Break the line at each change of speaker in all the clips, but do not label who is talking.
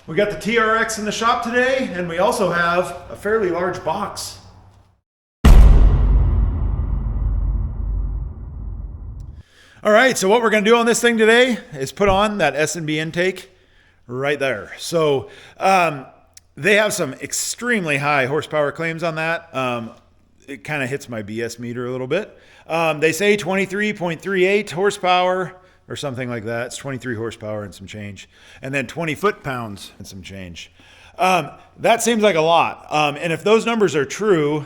We got the TRX in the shop today, and we also have a fairly large box. All right, so what we're going to do on this thing today is put on that S&B intake right there. So they have some extremely high horsepower claims on that. It kind of hits my BS meter a little bit. They say 23.38 horsepower or something like that. It's 23 horsepower and some change. And then 20 foot-pounds and some change. That seems like a lot. And if those numbers are true,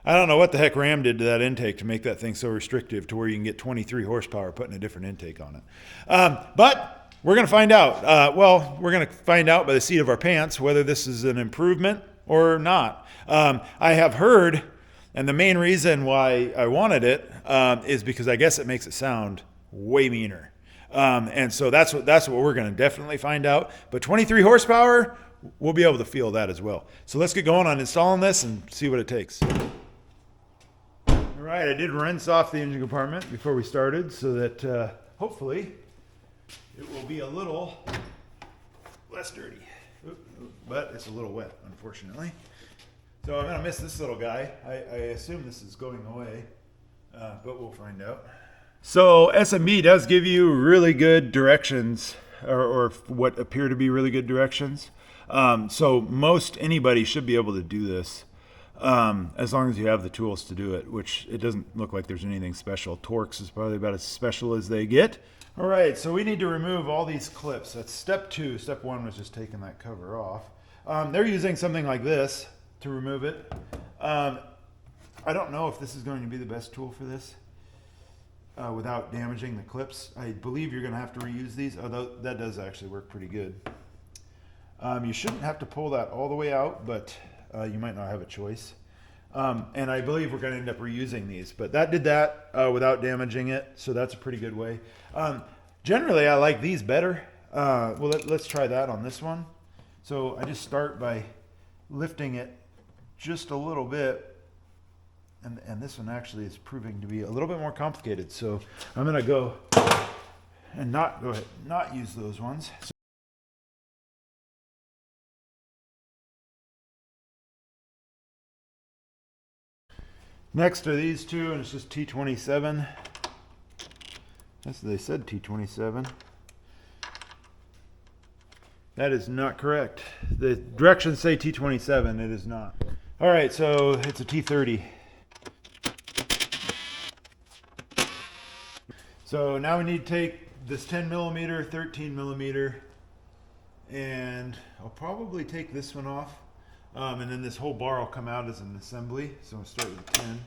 I don't know what the heck Ram did to that intake to make that thing so restrictive to where you can get 23 horsepower putting a different intake on it. But we're going to find out. We're going to find out by the seat of our pants whether this is an improvement or not. I have heard, and the main reason why I wanted it is because I guess it makes it sound way meaner. And so that's what we're going to definitely find out. But 23 horsepower, we'll be able to feel that as well. So let's get going on installing this and see what it takes. All right, I did rinse off the engine compartment before we started so that hopefully it will be a little less dirty. But it's a little wet, unfortunately. So I'm going to miss this little guy. I assume this is going away, but we'll find out. So S&B does give you really good directions, or what appear to be really good directions. So most anybody should be able to do this, as long as you have the tools to do it, which it doesn't look like there's anything special. Torx is probably about as special as they get. All right, so we need to remove all these clips. That's step 2. Step 1 was just taking that cover off. They're using something like this to remove it. I don't know if this is going to be the best tool for this. Without damaging the clips. I believe you're going to have to reuse these, although that does actually work pretty good. You shouldn't have to pull that all the way out, but you might not have a choice. And I believe we're going to end up reusing these, but that did that without damaging it, so that's a pretty good way. Generally, I like these better. Let's try that on this one. So I just start by lifting it just a little bit. And this one actually is proving to be a little bit more complicated. So I'm going to go and not use those ones. Next are these two, and it's just T27. They said T27. That is not correct. The directions say T27. It is not. All right, so it's a T30. So now we need to take this 10 millimeter, 13 millimeter, and I'll probably take this one off. And then this whole bar will come out as an assembly. So we'll start with 10.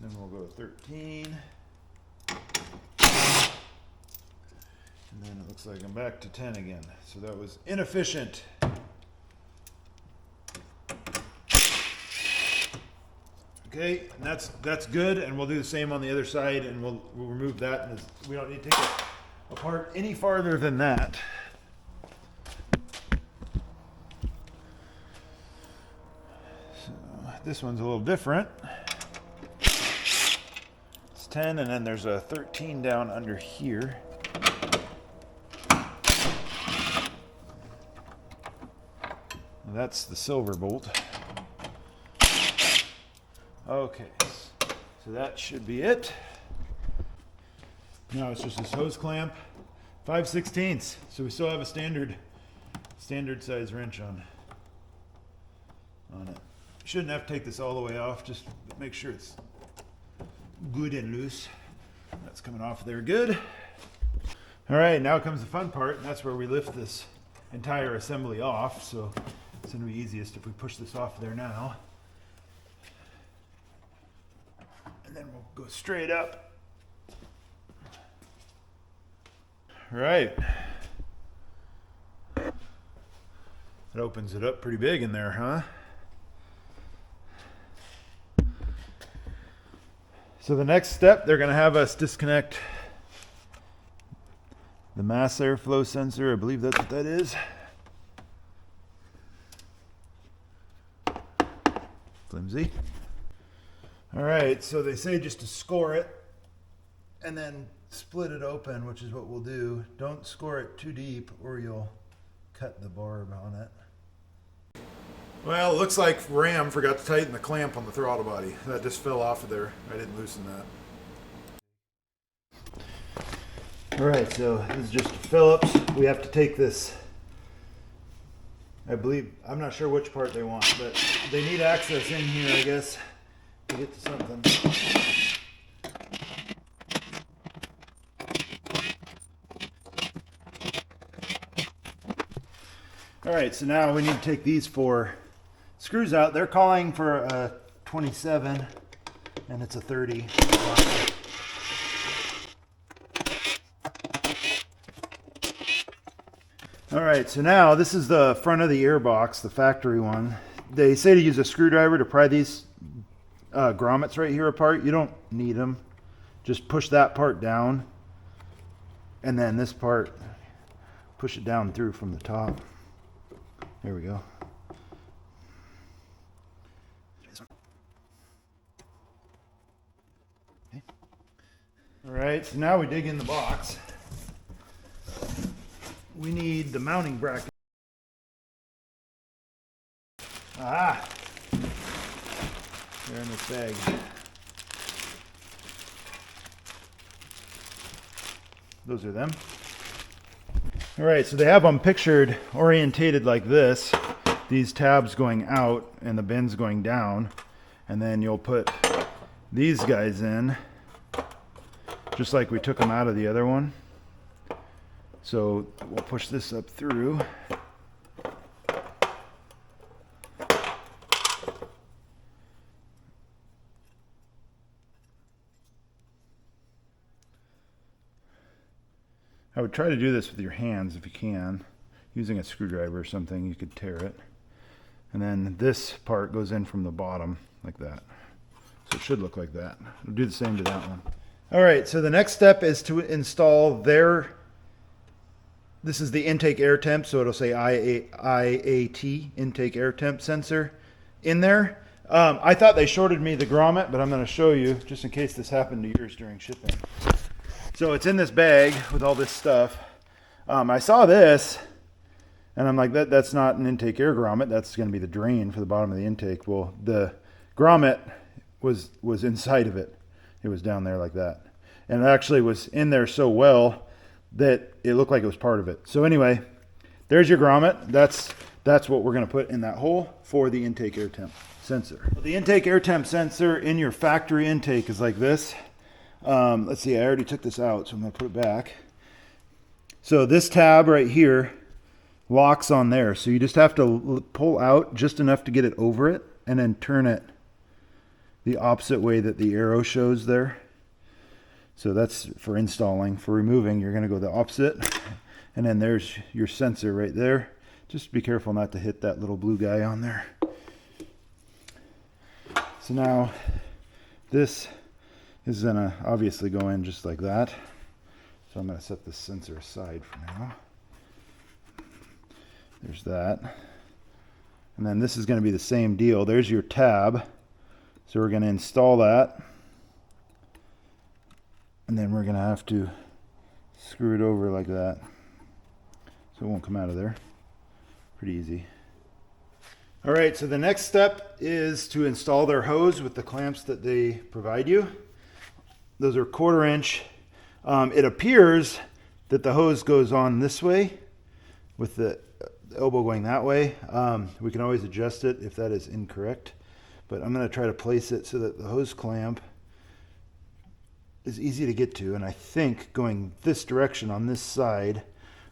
Then we'll go to 13. And then it looks like I'm back to 10 again. So that was inefficient. Okay, and that's good, and we'll do the same on the other side, and we'll remove that, and we don't need to take it apart any farther than that. So this one's a little different. It's 10, and then there's a 13 down under here. That's the silver bolt. Okay, so that should be it. Now it's just this hose clamp, 5/16. So we still have a standard size wrench on it. Shouldn't have to take this all the way off, just make sure it's good and loose. That's coming off there good. All right, now comes the fun part, and that's where we lift this entire assembly off. So it's gonna be easiest if we push this off there now. And then we'll go straight up. All right. That opens it up pretty big in there, huh? So the next step, they're going to have us disconnect the mass airflow sensor. I believe that's what that is. Flimsy. All right, so they say just to score it and then split it open, which is what we'll do. Don't score it too deep or you'll cut the barb on it. Well, it looks like Ram forgot to tighten the clamp on the throttle body. That just fell off of there. I didn't loosen that. Alright, so this is just a Phillips. We have to take this, I believe, I'm not sure which part they want, but they need access in here, I guess, to get to something. Alright, so now we need to take these 4 screws out. They're calling for a 27 and it's a 30. Alright, so now this is the front of the air box, the factory one. They say to use a screwdriver to pry these grommets right here apart. You don't need them. Just push that part down and then this part, push it down through from the top. There we go. Okay. All right, so now we dig in the box. We need the mounting bracket. Ah, they're in this bag. Those are them. All right, so they have them pictured orientated like this, these tabs going out and the bins going down, and then you'll put these guys in just like we took them out of the other one. So we'll push this up through. I would try to do this with your hands if you can. Using a screwdriver or something, you could tear it. And then this part goes in from the bottom like that. So it should look like that. We'll do the same to that one. All right, so the next step is to install this is the intake air temp, so it'll say IAT, intake air temp sensor in there. I thought they shorted me the grommet, but I'm gonna show you just in case this happened to yours during shipping. So it's in this bag with all this stuff. I saw this and I'm like, that's not an intake air grommet. That's going to be the drain for the bottom of the intake. Well, the grommet was inside of it. It was down there like that. And it actually was in there so well that it looked like it was part of it. So anyway, there's your grommet. That's what we're going to put in that hole for the intake air temp sensor. Well, the intake air temp sensor in your factory intake is like this. Let's see, I already took this out, so I'm going to put it back. So this tab right here locks on there. So you just have to pull out just enough to get it over it and then turn it the opposite way that the arrow shows there. So that's for installing. For removing, you're going to go the opposite. And then there's your sensor right there. Just be careful not to hit that little blue guy on there. So now this is going to obviously go in just like that. So I'm going to set this sensor aside for now. There's that. And then this is going to be the same deal. There's your tab. So we're going to install that. And then we're going to have to screw it over like that. So it won't come out of there. Pretty easy. All right, so the next step is to install their hose with the clamps that they provide you. Those are 1/4 inch. It appears that the hose goes on this way with the elbow going that way. We can always adjust it if that is incorrect, but I'm going to try to place it so that the hose clamp is easy to get to, and I think going this direction on this side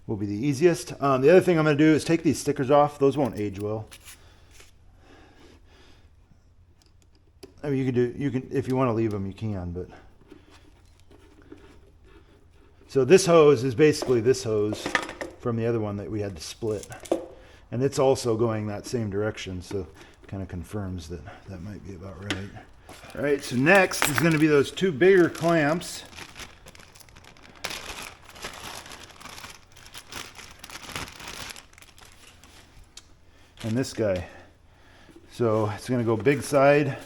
will be the easiest. The other thing I'm going to do is take these stickers off. Those won't age well. I mean, you can if you want to leave them, you can, but so this hose is basically this hose from the other one that we had to split. And it's also going that same direction, so it kind of confirms that that might be about right. All right, so next is going to be those 2 bigger clamps. And this guy. So it's going to go big side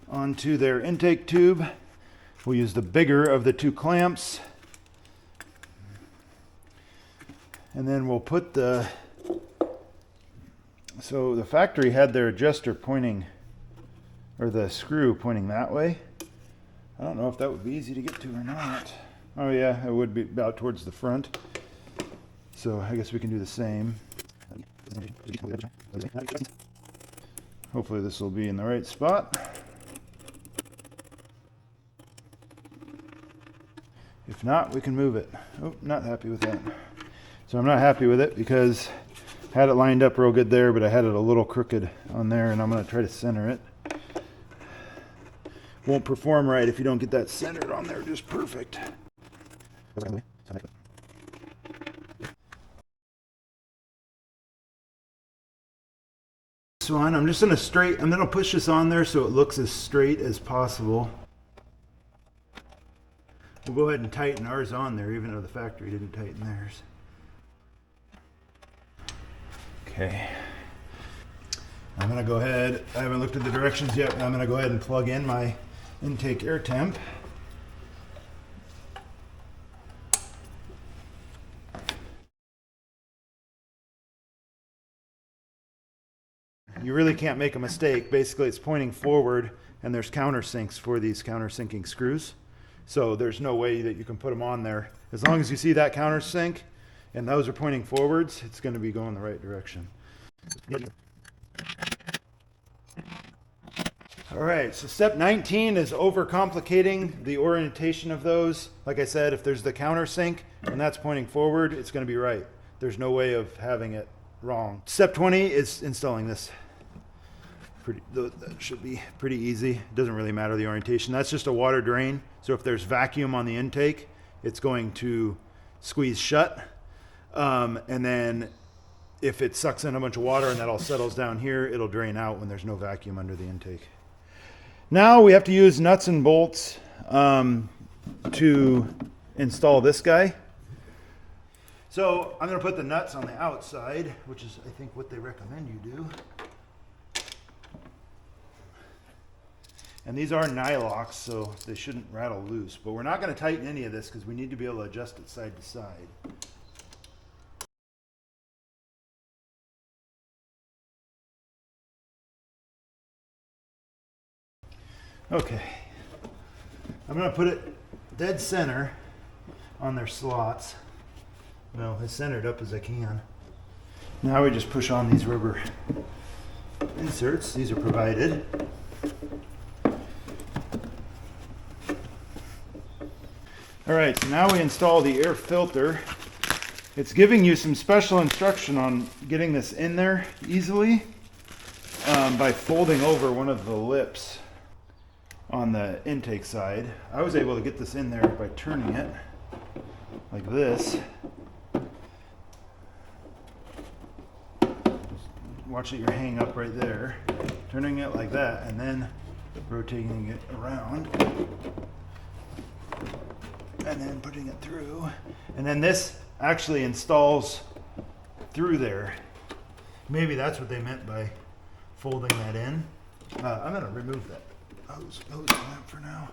onto their intake tube. We'll use the bigger of the 2 clamps And then we'll put so the factory had their adjuster pointing, or the screw pointing that way. I don't know if that would be easy to get to or not. Oh yeah, it would be about towards the front. So I guess we can do the same. Hopefully this will be in the right spot. If not, we can move it. Oh, not happy with that. So I'm not happy with it because I had it lined up real good there, but I had it a little crooked on there, and I'm going to try to center it. Won't perform right if you don't get that centered on there just perfect. This one, I'm just going to push this on there so it looks as straight as possible. We'll go ahead and tighten ours on there, even though the factory didn't tighten theirs. Okay. I'm going to go ahead, I haven't looked at the directions yet, but I'm going to go ahead and plug in my intake air temp. You really can't make a mistake. Basically, it's pointing forward, and there's countersinks for these countersinking screws. So there's no way that you can put them on there. As long as you see that countersink and those are pointing forwards, it's going to be going the right direction. All right, so step 19 is overcomplicating the orientation of those. Like I said, if there's the countersink and that's pointing forward, it's going to be right. There's no way of having it wrong. Step 20 is installing this. That should be pretty easy. It doesn't really matter the orientation. That's just a water drain. So if there's vacuum on the intake, it's going to squeeze shut. And then if it sucks in a bunch of water and that all settles down here, it'll drain out when there's no vacuum under the intake. Now we have to use nuts and bolts to install this guy. So I'm going to put the nuts on the outside, which is I think what they recommend you do. And these are nylocks, so they shouldn't rattle loose. But we're not going to tighten any of this because we need to be able to adjust it side to side. Okay. I'm going to put it dead center on their slots. Well, as centered up as I can. Now we just push on these rubber inserts. These are provided. All right, so now we install the air filter. It's giving you some special instruction on getting this in there easily by folding over one of the lips on the intake side. I was able to get this in there by turning it like this. Watch it, you're hang up right there. Turning it like that and then rotating it around. And then putting it through. And then this actually installs through there. Maybe that's what they meant by folding that in. I'm going to remove that hose clamp for now.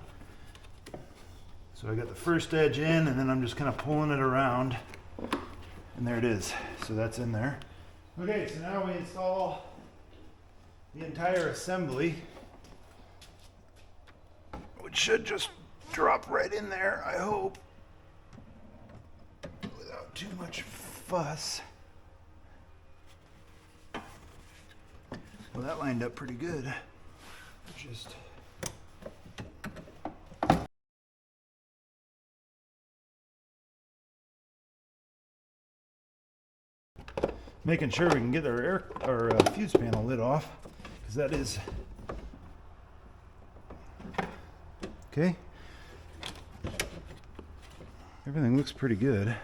So I got the first edge in, and then I'm just kind of pulling it around. And there it is. So that's in there. Okay, so now we install the entire assembly, which should just drop right in there, I hope, without too much fuss. Well, that lined up pretty good. Just making sure we can get our fuse panel lid off, because that is okay. Everything looks pretty good.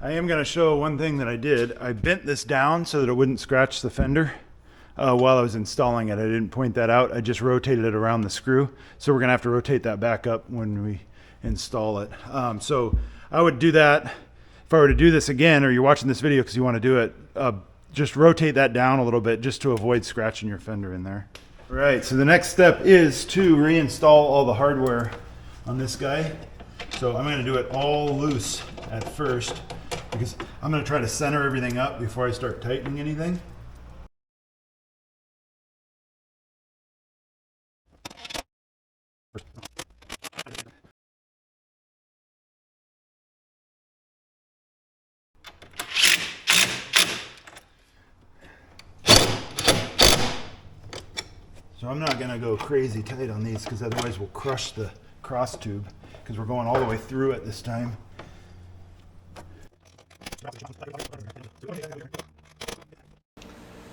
I am going to show one thing that I did. I bent this down so that it wouldn't scratch the fender while I was installing it. I didn't point that out. I just rotated it around the screw. So we're going to have to rotate that back up when we install it. So I would do that. If I were to do this again, or you're watching this video because you want to do it, just rotate that down a little bit just to avoid scratching your fender in there. All right, so the next step is to reinstall all the hardware on this guy. So So I'm going to do it all loose at first because I'm going to try to center everything up before I start tightening anything. So I'm not going to go crazy tight on these because otherwise we'll crush the cross tube because we're going all the way through it this time.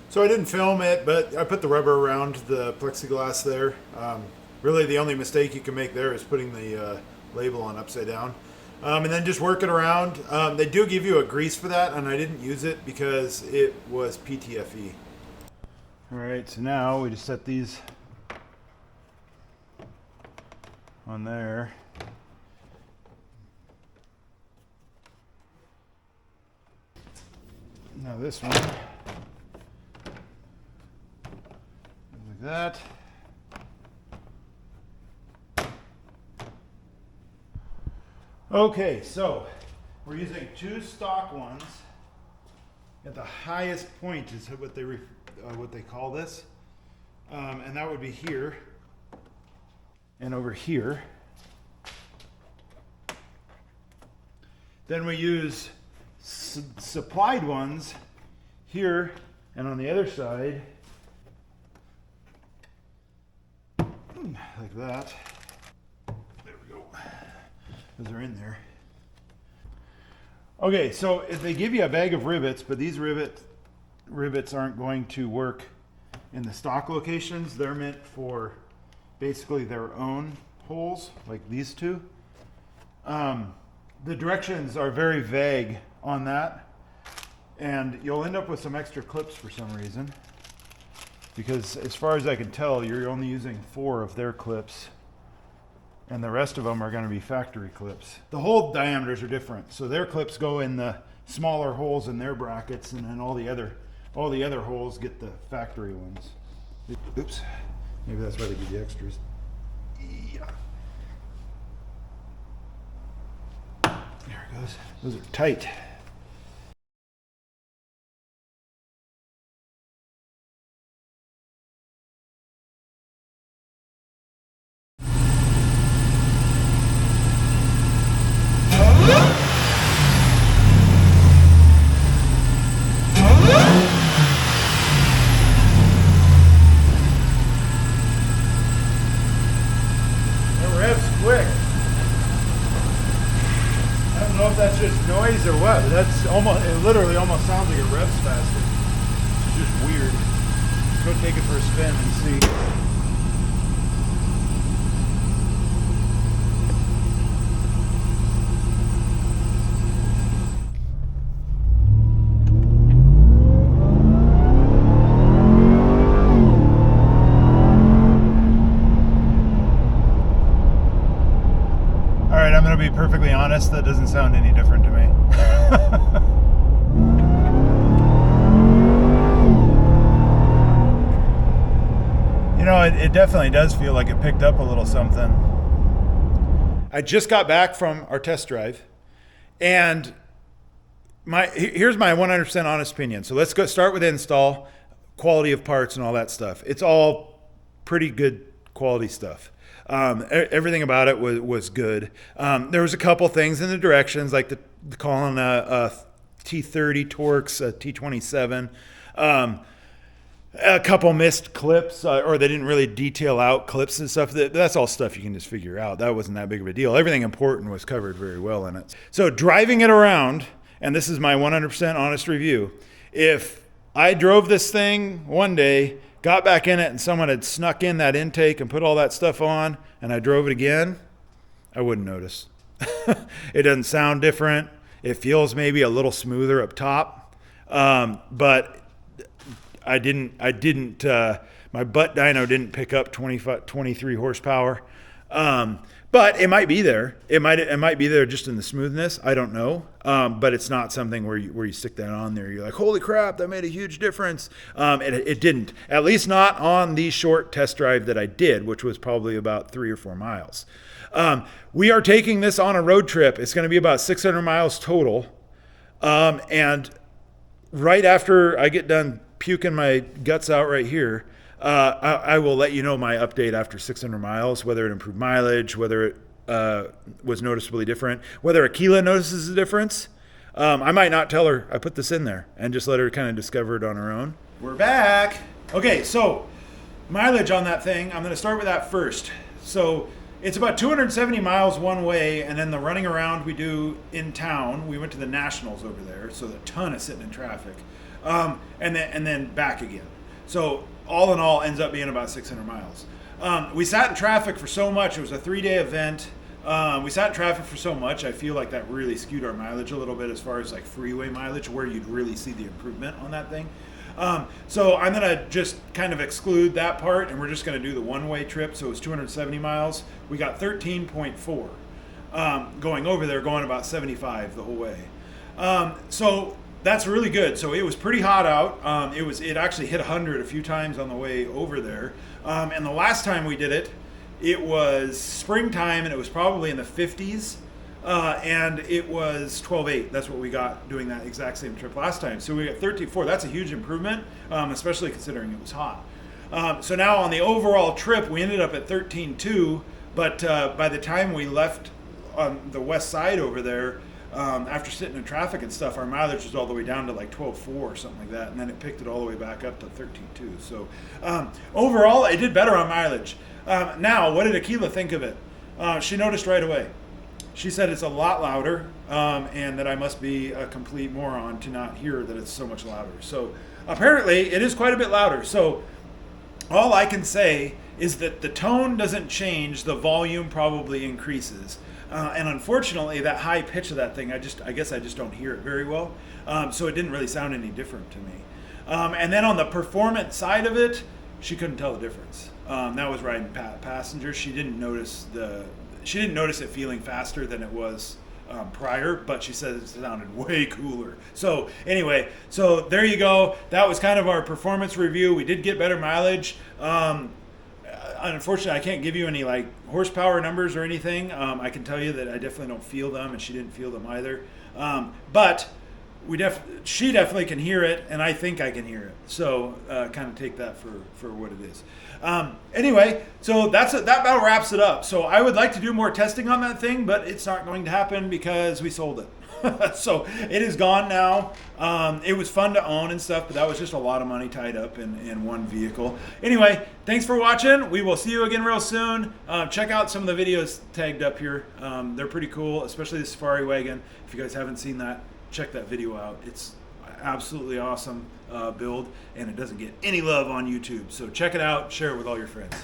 So I didn't film it, but I put the rubber around the plexiglass there. Really the only mistake you can make there is putting the label on upside down. And then just work it around. They do give you a grease for that, and I didn't use it because it was PTFE. All right, so now we just set these on there. Now this one, like that. Okay, so we're using two stock ones. At the highest point is what they call this, and that would be here and over here. Then we use supplied ones here and on the other side, like that. There we go. Those are in there. Okay, so if they give you a bag of rivets, but these rivets aren't going to work in the stock locations. They're meant for basically their own holes, like these two. The directions are very vague on that, and you'll end up with some extra clips for some reason, because as far as I can tell, you're only using 4 of their clips, and the rest of them are going to be factory clips. The hole diameters are different, so their clips go in the smaller holes in their brackets, and then all the other holes get the factory ones. Oops, maybe that's why they give you extras. Yeah. There it goes. Those are tight. Quick. I don't know if that's just noise or what, but that's it literally almost sounds like it revs faster. It's just weird. Let's go take it for a spin and see. I'm going to be perfectly honest, that doesn't sound any different to me. You know, it definitely does feel like it picked up a little something. I just got back from our test drive, and here's my 100% honest opinion. So let's go start with install, quality of parts and all that stuff. It's all pretty good quality stuff. Everything about it was good. There was a couple things in the directions, like calling a T30 Torx a T27. A couple missed clips, or they didn't really detail out clips and stuff. That's all stuff you can just figure out. That wasn't that big of a deal. Everything important was covered very well in it. So driving it around, and this is my 100% honest review, if I drove this thing one day, got back in it, and someone had snuck in that intake and put all that stuff on, and I drove it again, I wouldn't notice. It doesn't sound different. It feels maybe a little smoother up top, but my butt dyno didn't pick up 23 horsepower. But it might be there. It might be there just in the smoothness. I don't know. But it's not something where you stick that on there. You're like, holy crap, that made a huge difference. It didn't. At least not on the short test drive that I did, which was probably about 3 or 4 miles. We are taking this on a road trip. It's going to be about 600 miles total. And right after I get done puking my guts out right here, I will let you know my update after 600 miles, whether it improved mileage, whether it was noticeably different, whether Akila notices a difference. I might not tell her I put this in there and just let her kind of discover it on her own. We're back. Okay, so mileage on that thing, I'm going to start with that first. So it's about 270 miles one way, and then the running around we do in town. We went to the Nationals over there, so a ton of sitting in traffic, and then back again. So all in all, ends up being about 600 miles. We sat in traffic for so much. It was a 3-day event. We sat in traffic for so much. I feel like that really skewed our mileage a little bit as far as like freeway mileage, where you'd really see the improvement on that thing. So I'm going to just kind of exclude that part, and we're just going to do the one-way trip. So it was 270 miles. We got 13.4 going over there, going about 75 the whole way. So that's really good. So it was pretty hot out. It actually hit 100 a few times on the way over there. And the last time we did it, it was springtime, and it was probably in the 50s. And it was 12.8. That's what we got doing that exact same trip last time. So we got 13.4. That's a huge improvement, especially considering it was hot. So now on the overall trip, we ended up at 13.2. But by the time we left on the west side over there, after sitting in traffic and stuff, our mileage was all the way down to like 12.4 or something like that, and then it picked it all the way back up to 13.2. So overall, it did better on mileage. Now, what did Akila think of it? She noticed right away. She said it's a lot louder, and that I must be a complete moron to not hear that it's so much louder. So apparently, it is quite a bit louder. So all I can say is that the tone doesn't change, the volume probably increases. And unfortunately, that high pitch of that thing, I guess I just don't hear it very well. So it didn't really sound any different to me. And then on the performance side of it, she couldn't tell the difference. That was riding passenger. She didn't notice it feeling faster than it was prior, but she said it sounded way cooler. So anyway, so there you go. That was kind of our performance review. We did get better mileage. Unfortunately, I can't give you any like horsepower numbers or anything. I can tell you that I definitely don't feel them, and she didn't feel them either. But she definitely can hear it, and I think I can hear it. So kind of take that for what it is. Anyway, so that about wraps it up. So I would like to do more testing on that thing, but it's not going to happen because we sold it. So it is gone now. It was fun to own and stuff, but that was just a lot of money tied up in one vehicle. Anyway, thanks for watching. We will see you again real soon. Check out some of the videos tagged up here. They're pretty cool, especially the Safari Wagon. If you guys haven't seen that, check that video out. It's absolutely awesome build, and it doesn't get any love on YouTube. So check it out, share it with all your friends.